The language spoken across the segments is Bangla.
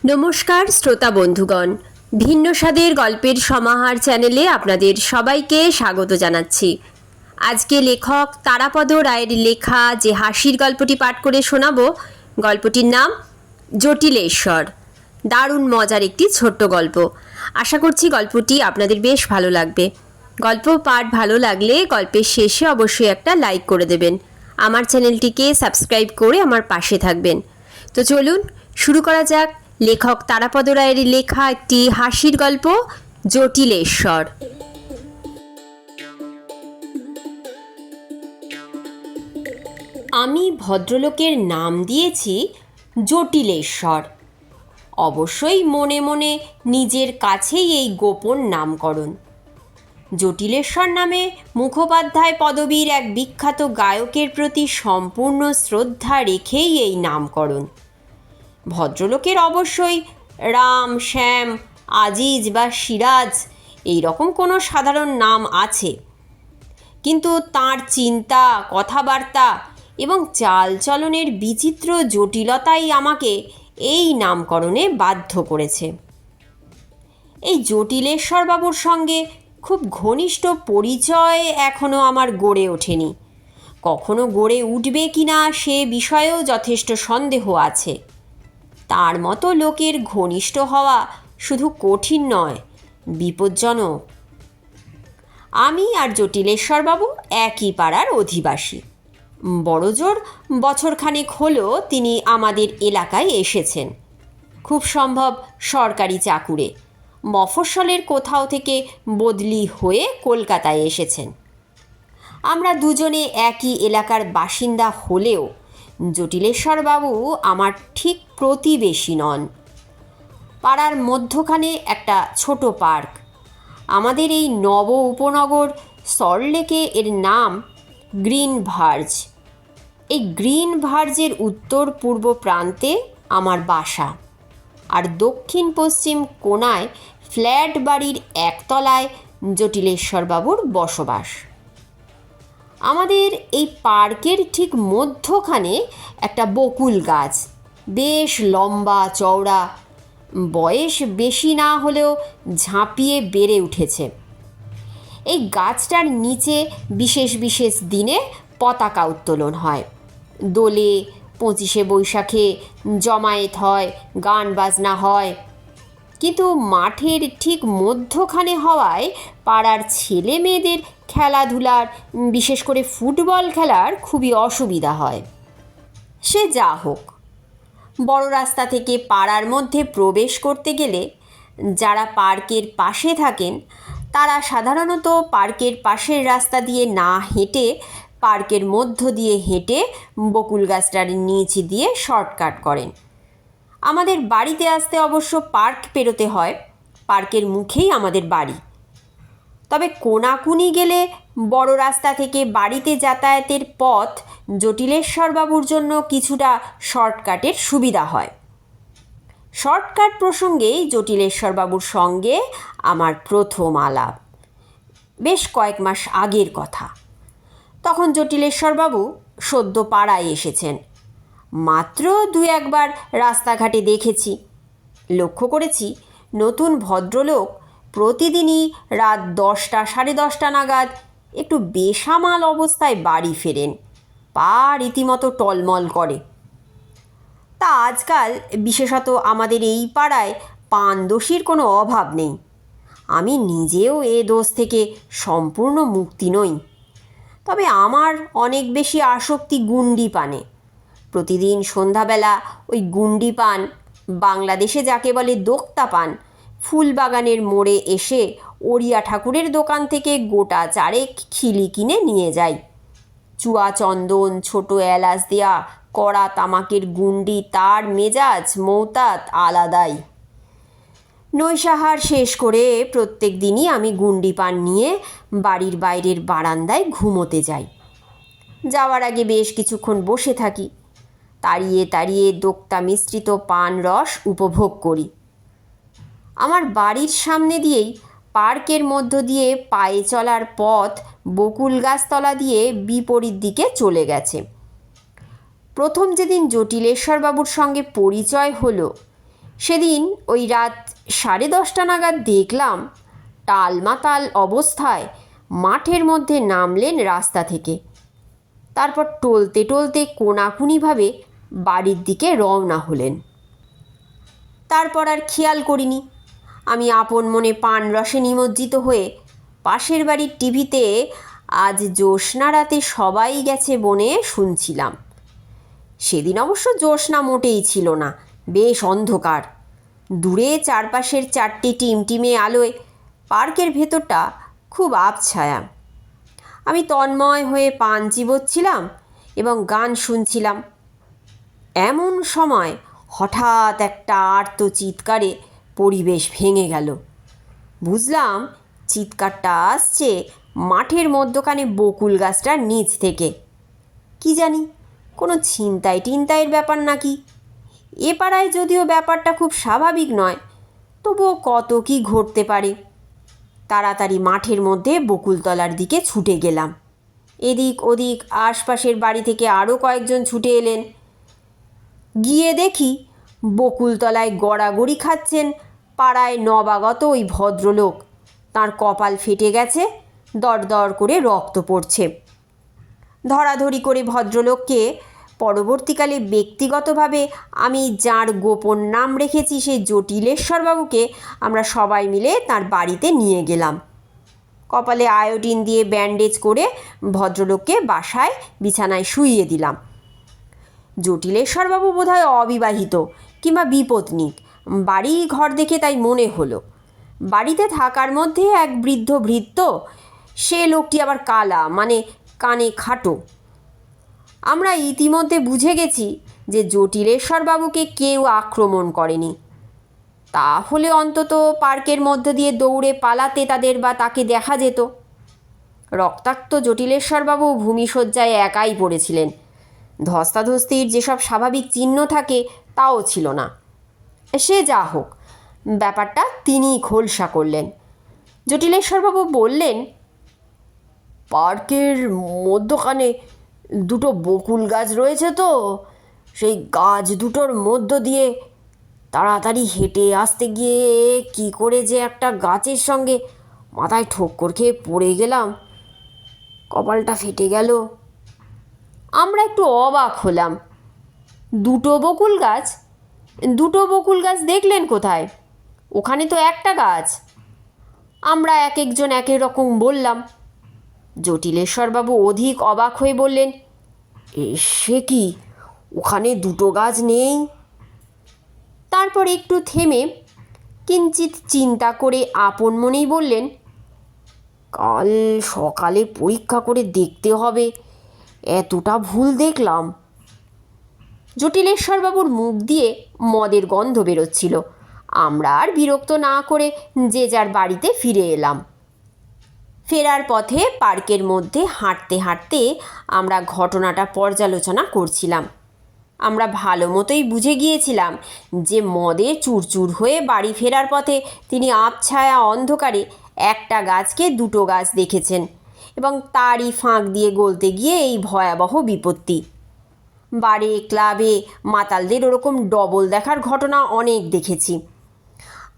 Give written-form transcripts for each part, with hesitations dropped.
নমস্কার শ্রোতা বন্ধুগণ, ভিন্ন স্বাদের গল্পের সমাহার চ্যানেলে আপনাদের সবাইকে স্বাগত জানাচ্ছি। আজকে লেখক তারাপদ রায়ের লেখা যে হাসির গল্পটি পাঠ করে শোনাবো, গল্পটির নাম জটিলেশ্বর। দারুণ মজার একটি ছোট্ট গল্প। আশা করছি গল্পটি আপনাদের বেশ ভালো লাগবে। গল্প পাঠ ভালো লাগলে গল্পের শেষে অবশ্যই একটা লাইক করে দেবেন। আমার চ্যানেলটিকে সাবস্ক্রাইব করে আমার পাশে থাকবেন। তো চলুন শুরু করা যাক লেখক তারাপদ রায়ের লেখা একটি হাসির গল্প, জটিলেশ্বর। আমি ভদ্রলোকের নাম দিয়েছি জটিলেশ্বর। অবশ্যই মনে মনে নিজের কাছেই এই গোপন নামকরণ। জটিলেশ্বর নামে মুখোপাধ্যায় পদবীর এক বিখ্যাত গায়কের প্রতি সম্পূর্ণ শ্রদ্ধা রেখেই এই নামকরণ। ভদ্রলোকের অবশ্যই রাম, শ্যাম, আজিজ বা সিরাজ এই রকম কোনো সাধারণ নাম আছে, কিন্তু তাঁর চিন্তা, কথাবার্তা এবং চালচলনের বিচিত্র জটিলতাই আমাকে এই নামকরণে বাধ্য করেছে। এই জটিলেশ্বরবাবুর সঙ্গে খুব ঘনিষ্ঠ পরিচয় এখনও আমার গড়ে ওঠেনি। কখনো গড়ে উঠবে কি না সে বিষয়েও যথেষ্ট সন্দেহ আছে। তার মতো লোকের ঘনিষ্ঠ হওয়া শুধু কঠিন নয়, বিপজ্জনক। আমি আর জটিলেশ্বরবাবু একই পাড়ার অধিবাসী। বড়জোর বছরখানেক হলো তিনি আমাদের এলাকায় এসেছেন। খুব সম্ভব সরকারি চাকুরে মফস্বলের কোথাও থেকে বদলি হয়ে কলকাতায় এসেছেন। আমরা দুজনে একই এলাকার বাসিন্দা হলেও জটিলেশ্বরবাবু আমার ঠিক প্রতিবেশী নন। পাড়ার মধ্যখানে একটা ছোট পার্ক। আমাদের এই নব উপনগর সল্টলেকে এর নাম গ্রিন ভার্জ। এই গ্রিন ভার্জের উত্তর পূর্ব প্রান্তে আমার বাসা, আর দক্ষিণ পশ্চিম কোণায় ফ্ল্যাট বাড়ির একতলায় জটিলেশ্বরবাবুর বসবাস। আমাদের এই পার্কের ঠিক মধ্যখানে একটা বকুল গাছ, বেশ লম্বা চওড়া, বয়স বেশি না হলেও ঝাঁপিয়ে বেড়ে উঠেছে। এই গাছটার নিচে বিশেষ বিশেষ দিনে পতাকা উত্তোলন হয়, দোলে, 25শে বৈশাখে জমায়েত হয়, গান বাজনা হয়। কিন্তু মাঠের ঠিক মধ্যখানে হওয়ায় পাড়ার ছেলে মেয়েদের খেলাধুলার, বিশেষ করে ফুটবল খেলার খুবই অসুবিধা হয়। সে যা হোক, বড় রাস্তা থেকে পাড়ার মধ্যে প্রবেশ করতে গেলে যারা পার্কের পাশে থাকেন তারা সাধারণত পার্কের পাশের রাস্তা দিয়ে না হেঁটে পার্কের মধ্য দিয়ে হেঁটে বকুল গাছটার নিচ দিয়ে শর্টকাট করেন। আমাদের বাড়িতে আসতে অবশ্য পার্ক পেরোতে হয়, পার্কের মুখেই আমাদের বাড়ি। তবে কোনাকুনি গেলে বড় রাস্তা থেকে বাড়িতে যাতায়াতের পথ জটিলেশ্বরবাবুর জন্য কিছুটা শর্টকাটের সুবিধা হয়। শর্টকাট প্রসঙ্গেই জটিলেশ্বরবাবুর সঙ্গে আমার প্রথম আলাপ। বেশ কয়েক মাস আগের কথা। তখন জটিলেশ্বরবাবু সদ্য পাড়ায় এসেছেন। মাত্র দু একবার রাস্তাঘাটে দেখেছি, লক্ষ্য করেছি নতুন ভদ্রলোক প্রতিদিনই রাত 10টা, 10:30 নাগাদ একটু বেসামাল অবস্থায় বাড়ি ফেরেন। পা রীতিমতো টলমল করে। তা আজকাল বিশেষত আমাদের এই পাড়ায় পানদোষীর কোনো অভাব নেই। আমি নিজেও এ দোষ থেকে সম্পূর্ণ মুক্তি নই। তবে আমার অনেক বেশি আসক্তি গুন্ডি পানে। প্রতিদিন সন্ধ্যাবেলা ওই গুন্ডি পান, বাংলাদেশে যাকে বলে দোক্তা পান, ফুলবাগানের মোড়ে এসে ওড়িয়া ঠাকুরের দোকান থেকে গোটা 4 খিলি কিনে নিয়ে যাই। চুয়া চন্দন, ছোট এলাচ দেয়া কড়া তামাকের গুন্ডি, তার মেজাজ মৌতাত আলাদাই। নৈশাহার শেষ করে প্রত্যেক দিনই আমি গুন্ডি পান নিয়ে বাড়ির বাইরের বারান্দায় ঘুমোতে যাই। যাওয়ার আগে বেশ কিছুক্ষণ বসে থাকি, তাড়িয়ে তাড়িয়ে দোক্তা মিশ্রিত পান রস উপভোগ করি। আমার বাড়ির সামনে দিয়েই পার্কের মধ্য দিয়ে পায়ে চলার পথ বকুল গাছতলা দিয়ে বিপরীত দিকে চলে গেছে। প্রথম যেদিন জটিলেশ্বরবাবুর সঙ্গে পরিচয় হলো সেদিন ওই রাত 10:30 নাগাদ দেখলাম টালমাতাল অবস্থায় মাঠের মধ্যে নামলেন রাস্তা থেকে। তারপর টলতে টলতে কোনাকুনিভাবে বাড়ির দিকে রওনা হলেন। তারপর আর খেয়াল করিনি। আমি আপন মনে পান রসে নিমজ্জিত হয়ে পাশের বাড়ির টিভিতে আজ জ্যোৎস্না রাতে সবাই গেছে বনে শুনছিলাম। সেদিন অবশ্য জ্যোৎস্না মোটেই ছিল না, বেশ অন্ধকার। দূরে চারপাশের 4টি টিমটিমে আলোয় পার্কের ভেতরটা খুব আবছায়া। আমি তন্ময় হয়ে পান চিবোচ্ছিলাম এবং গান শুনছিলাম। এমন সময় হঠাৎ একটা আর্ত চিৎকারে পরিবেশ ভেঙে গেল। বুঝলাম চিৎকারটা আসছে মাঠের মধ্যখানে বকুল গাছটার নিচ থেকে। কি জানি কোনো ছিনতাই টিনতাইয়ের ব্যাপার নাকি। এ পাড়ায় যদিও ব্যাপারটা খুব স্বাভাবিক নয়, তবুও কত কি ঘটতে পারে। তাড়াতাড়ি মাঠের মধ্যে বকুলতলার দিকে ছুটে গেলাম। এদিক ওদিক আশপাশের বাড়ি থেকে আরও কয়েকজন ছুটে এলেন। গিয়ে দেখি বকুলতলায় গড়াগড়ি খাচ্ছেন পাড়ায় নবাগত ওই ভদ্রলোক। তার কপাল ফেটে গেছে, দরদর করে রক্ত পড়ছে। ধরাধরি করে ভদ্রলোককে পরবর্তীকালে ব্যক্তিগতভাবে আমি যার গোপন নাম রেখেছি সেই জটিলেশ্বরবাবুকে আমরা সবাই মিলে তার বাড়িতে নিয়ে গেলাম। কপালে আয়োডিন দিয়ে ব্যান্ডেজ করে ভদ্রলোককে বাসায় বিছানায় শুইয়ে দিলাম। জটিলেশ্বরবাবু বোধহয় অবিবাহিত কিংবা বিপত্নিক, বাড়ি ঘর দেখে তাই মনে হলো। বাড়িতে থাকার মধ্যে এক বৃদ্ধ ভৃত্য, সে লোকটি আবার কালা, মানে কানে খাটো। আমরা ইতিমধ্যে বুঝে গেছি যে জটিলেশ্বরবাবুকে কেউ আক্রমণ করেনি। তাহলে অন্তত পার্কের মধ্য দিয়ে দৌড়ে পালাতে তাদের বা তাকে দেখা যেত। রক্তাক্ত জটিলেশ্বরবাবু ভূমিশয্যায় একাই পড়েছিলেন। ধস্তাধস্তির যেসব স্বাভাবিক চিহ্ন থাকে তাও ছিল না। সে যা হোক, ব্যাপারটা তিনিই খোলসা করলেন। জটিলেশ্বরবাবু বললেন, পার্কের মধ্যখানে দুটো বকুল গাছ রয়েছে, তো সেই গাছ দুটোর মধ্য দিয়ে তাড়াতাড়ি হেঁটে আসতে গিয়ে কি করে যে একটা গাছের সঙ্গে মাথায় ঠোক্কর খেয়ে পড়ে গেলাম, কপালটা ফেটে গেল। আমরা একটু অবাক হলাম। দুটো বকুল গাছ? দুটো বকুল গাছ দেখলেন কোথায়? ওখানে তো একটা গাছ। আমরা এক একজন এক এক রকম বললাম। জটিলেশ্বরবাবু অধিক অবাক হয়ে বললেন, সে কি, ওখানে দুটো গাছ নেই? তারপর একটু থেমে কিঞ্চিৎ চিন্তা করে আপন মনেই বললেন, কাল সকালে পরীক্ষা করে দেখতে হবে, এতটা ভুল দেখলাম। জটিলেশ্বরবাবুর মুখ দিয়ে মদের গন্ধ বেরোচ্ছিল। আমরা আর বিরক্ত না করে যে যার বাড়িতে ফিরে এলাম। ফেরার পথে পার্কের মধ্যে হাঁটতে হাঁটতে আমরা ঘটনাটা পর্যালোচনা করছিলাম। আমরা ভালো মতোই বুঝে গিয়েছিলাম যে মদে চুরচুর হয়ে বাড়ি ফেরার পথে তিনি আবছায়া অন্ধকারে একটা গাছকে দুটো গাছ দেখেছেন এবং তারই ফাঁক দিয়ে গলতে গিয়ে এই ভয়াবহ বিপত্তি। বারে ক্লাবে মাতালদের ওরকম ডবল দেখার ঘটনা অনেক দেখেছি।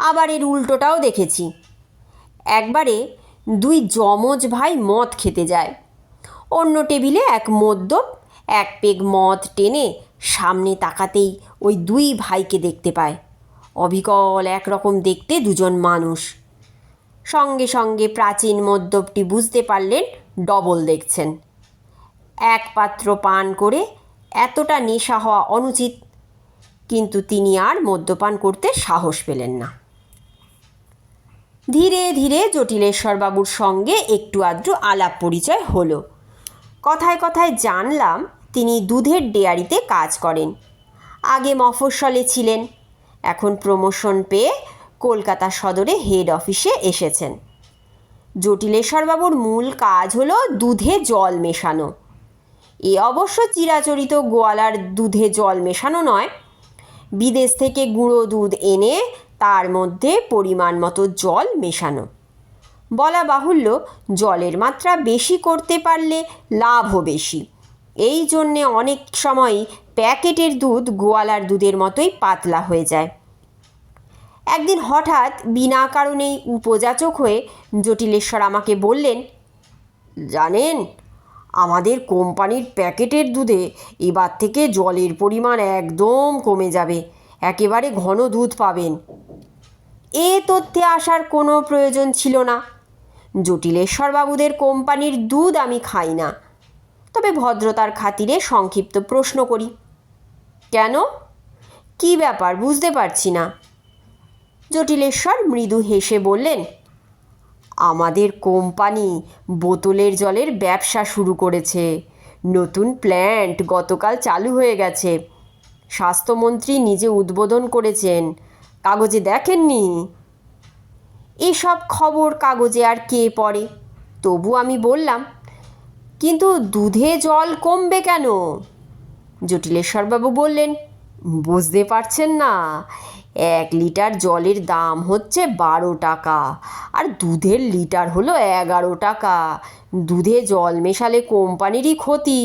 আবার এর উল্টোটাও দেখেছি। একবারে দুই যমজ ভাই মদ খেতে যায়। অন্য টেবিলে এক মদ্যপ এক পেগ মদ টেনে সামনে তাকাতেই ওই দুই ভাইকে দেখতে পায়। অবিকল একরকম দেখতে দুজন মানুষ। সঙ্গে সঙ্গে প্রাচীন মদ্যপটি বুঝতে পারলেন ডবল দেখছেন। এক পাত্র পান করে এতটা নেশা হওয়া অনুচিত, কিন্তু তিনি আর মদ্যপান করতে সাহস পেলেন না। ধীরে ধীরে জটিলেশ্বরবাবুর সঙ্গে একটু আধটু আলাপ পরিচয় হলো। কথায় কথায় জানলাম তিনি দুধের ডেয়ারিতে কাজ করেন। আগে মফস্বলে ছিলেন, এখন প্রমোশন পেয়ে কলকাতা সদরে হেড অফিসে এসেছেন। জটিলেশ্বরবাবুর মূল কাজ হলো দুধে জল মেশানো। এ অবশ্য চিরাচরিত গোয়ালার দুধে জল মেশানো নয়, বিদেশ থেকে গুঁড়ো দুধ এনে তার মধ্যে পরিমাণ মতো জল মেশানো। বলা বাহুল্য, জলের মাত্রা বেশি করতে পারলে লাভও বেশি। এই জন্যে অনেক সময়ই প্যাকেটের দুধ গোয়ালার দুধের মতোই পাতলা হয়ে যায়। একদিন হঠাৎ বিনা কারণেই উপযাচক হয়ে জটিলেশ্বর আমাকে বললেন, জানেন, আমাদের কোম্পানির প্যাকেটের দুধে এবার থেকে জলের পরিমাণ একদম কমে যাবে, একেবারে ঘন দুধ পাবেন। এ তথ্যে আসার কোনো প্রয়োজন ছিল না। জটিলেশ্বরবাবুদের কোম্পানির দুধ আমি খাই না। তবে ভদ্রতার খাতিরে সংক্ষিপ্ত প্রশ্ন করি, কেন? কি ব্যাপার বুঝতে পারছি না। জটিলেশ্বর মৃদু হেসে বললেন, আমাদের কোম্পানি বোতলের জলের ব্যবসা শুরু করেছে। নতুন প্ল্যান্ট গতকাল চালু হয়ে গেছে। স্বাস্থ্যমন্ত্রী নিজে উদ্বোধন করেছেন। কাগজে দেখেননি? এসব খবর কাগজে আর কে পড়ে? তবু আমি বললাম, কিন্তু দুধে জল কমবে কেন? জটিলেশ্বরবাবু বললেন, বুঝতে পারছেন না? 1 লিটার জলের দাম হচ্ছে 12 টাকা, আর দুধের লিটার হলো 11 টাকা। দুধে জল মেশালে কোম্পানিরই ক্ষতি।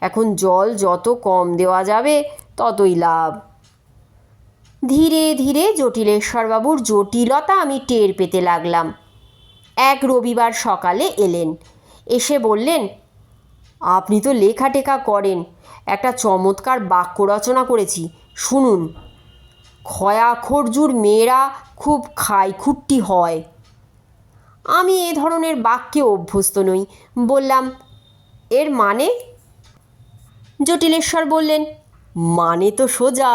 এখন জল যত কম দেওয়া যাবে ততই লাভ। ধীরে ধীরে জটিলেশ্বরবাবুর জটিলতা আমি টের পেতে লাগলাম। এক রবিবার সকালে এলেন। এসে বললেন, আপনি তো লেখাটেখা করেন, একটা চমৎকার বাক্য রচনা করেছি, শুনুন। খয়াখর্জুর মেয়েরা খুব খাইখুট্টি হয়। আমি এ ধরনের বাক্যে অভ্যস্ত নই। বললাম, এর মানে? জটিলেশ্বর বললেন, মানে তো সোজা,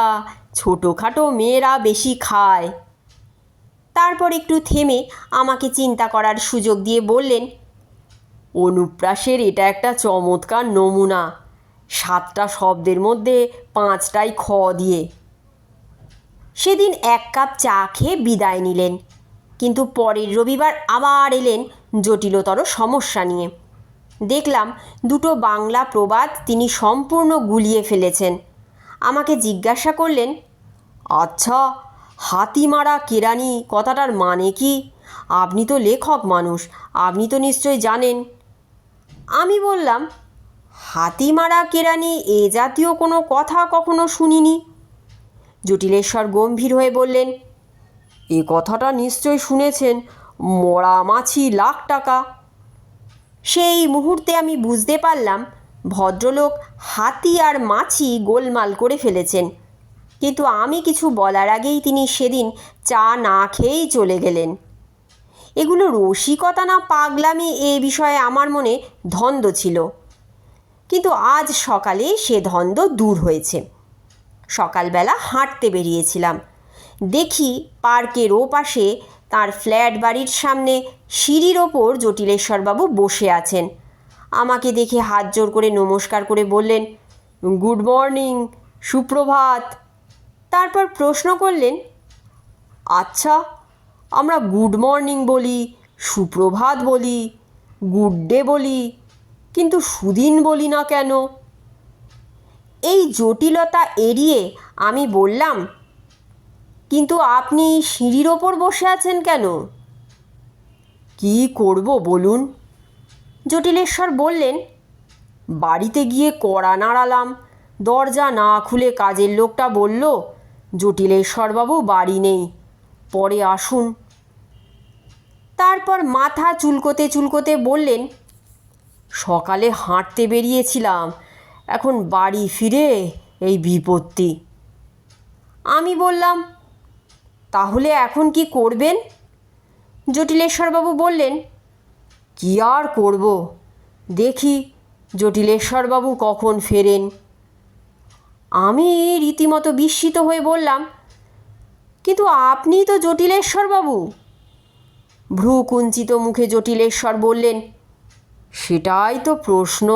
ছোটোখাটো মেয়েরা বেশি খায়। তারপর একটু থেমে আমাকে চিন্তা করার সুযোগ দিয়ে বললেন, অনুপ্রাসের এটা একটা চমৎকার নমুনা। 7টা শব্দের মধ্যে 5টাই খ দিয়ে। সেদিন 1 কাপ চা খেয়ে বিদায় নিলেন, কিন্তু পরের রবিবার আবার এলেন জটিলতর সমস্যা নিয়ে। দেখলাম 2টো বাংলা প্রবাদ তিনি সম্পূর্ণ গুলিয়ে ফেলেছেন। আমাকে জিজ্ঞাসা করলেন, আচ্ছা, হাতিমারা কেরানি কথাটার মানে কি? আপনি তো লেখক মানুষ, আপনি তো নিশ্চয় জানেন। আমি বললাম, হাতিমারা কেরানি এ জাতীয় কোনো কথা কখনো শুনিনি। জটিলেশ্বর গম্ভীর হয়ে বললেন, এ কথাটা নিশ্চয় শুনেছেন, মরা মাছি লাখ টাকা। সেই মুহূর্তে আমি বুঝতে পারলাম ভদ্রলোক হাতি আর মাছি গোলমাল করে ফেলেছেন। কিন্তু আমি কিছু বলার আগেই তিনি সেদিন চা না খেয়েই চলে গেলেন। এগুলো রসিকতা না পাগলামি, এ বিষয়ে আমার মনে ধন্দ ছিল, কিন্তু আজ সকালে সে ধন্দ দূর হয়েছে। সকালবেলা হাঁটতে বেরিয়েছিলাম। দেখি পার্কের ওপাশে তার ফ্ল্যাট বাড়ির সামনে সিঁড়ির ওপর জটিলেশ্বরবাবু বসে আছেন। আমাকে দেখে হাত জোর করে নমস্কার করে বললেন, গুড মর্নিং, সুপ্রভাত। তারপর প্রশ্ন করলেন, আচ্ছা, আমরা গুড মর্নিং বলি, সুপ্রভাত বলি, গুড ডে বলি, কিন্তু সুদিন বলি না কেন? এই জটিলতা এড়িয়ে আমি বললাম, কিন্তু আপনি সিঁড়ির ওপর বসে আছেন কেন? কি করব বলুন? জটিলেশ্বর বললেন, বাড়িতে গিয়ে কড়া নাড়ালাম। দরজা না খুলে কাজের লোকটা বলল, জটিলেশ্বরবাবু বাড়ি নেই, পরে আসুন। তারপর মাথা চুলকোতে চুলকোতে বললেন, সকালে হাঁটতে বেরিয়েছিলাম, এখন বাড়ি ফিরে এই বিপত্তি। আমি বললাম, তাহলে এখন কি করবেন? জটিলেশ্বরবাবু বললেন, কি আর করব, দেখি জটিলেশ্বরবাবু কখন ফেরেন। আমি রীতিমতো বিস্মিত হয়ে বললাম, কিন্তু আপনি তো জটিলেশ্বরবাবু। ভ্রু কুঞ্চিত মুখে জটিলেশ্বর বললেন, সেটাই তো প্রশ্ন।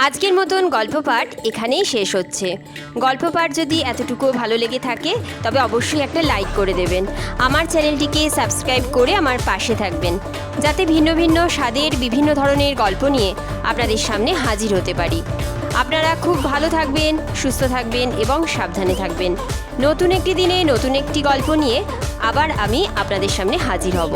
আজকের মতন গল্প পাঠ এখানেই শেষ হচ্ছে। গল্প পাঠ যদি এতটুকুও ভালো লেগে থাকে তবে অবশ্যই একটা লাইক করে দেবেন। আমার চ্যানেলটিকে সাবস্ক্রাইব করে আমার পাশে থাকবেন, যাতে ভিন্ন ভিন্ন স্বাদের বিভিন্ন ধরনের গল্প নিয়ে আপনাদের সামনে হাজির হতে পারি। আপনারা খুব ভালো থাকবেন, সুস্থ থাকবেন এবং সাবধানে থাকবেন। নতুন একটি দিনে নতুন একটি গল্প নিয়ে আবার আমি আপনাদের সামনে হাজির হব।